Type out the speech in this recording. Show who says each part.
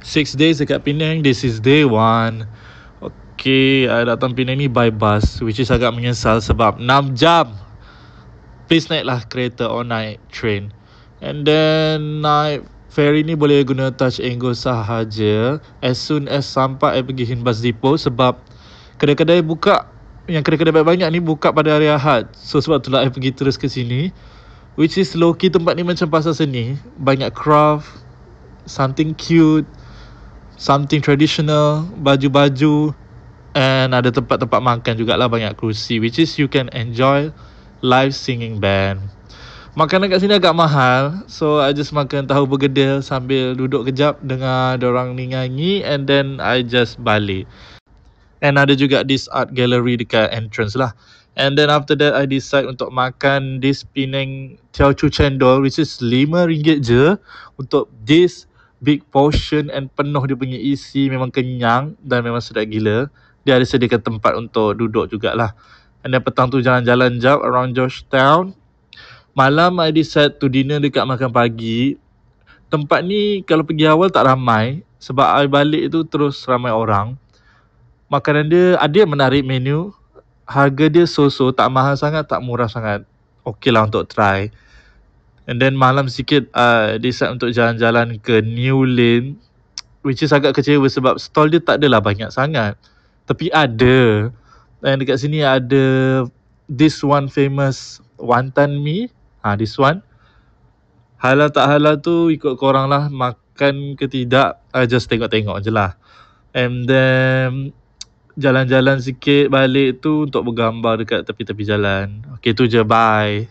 Speaker 1: 6 days dekat Penang. This is day 1. Okay, I datang Penang ni by bus, which is agak menyesal sebab 6 jam. Please naiklah kereta or naik train. And then naik ferry ni boleh guna touch and go sahaja as soon as sampai I pergi Hinbus Depot, sebab kedai-kedai buka, yang kedai-kedai banyak ni buka pada hari Ahad. So sebab itulah I pergi terus ke sini, which is low-key tempat ni macam pasar seni. Banyak craft, something cute, something traditional, baju-baju, and ada tempat-tempat makan jugalah, banyak kerusi, which is you can enjoy live singing band. Makanan kat sini agak mahal, so I just makan tahu bergedil sambil duduk kejap dengar dorang ni nyanyi, and then I just balik. And ada juga this art gallery dekat entrance lah. And then after that I decide untuk makan this Penang Teochew Cendol, which is RM5 je untuk this big portion, and penuh dia punya isi, memang kenyang dan memang sedap gila. Dia ada sediakan tempat untuk duduk jugalah. And then petang tu jalan-jalan jap around Georgetown. Malam I decide to dinner dekat makan pagi. Tempat ni kalau pergi awal tak ramai, sebab I balik tu terus ramai orang. Makanan dia ada yang menarik menu. Harga dia so-so, tak mahal sangat, tak murah sangat. Okay lah untuk try. And then malam sikit decide untuk jalan-jalan ke New Lane, which is agak kecewa sebab stall dia tak adalah banyak sangat, tapi ada. And dekat sini ada this one famous wanton mee. This one. Halal tak halal tu ikut korang lah, makan ke tidak, I just tengok-tengok je lah. And then jalan-jalan sikit balik tu untuk bergambar dekat tepi-tepi jalan. Okay, tu je, bye.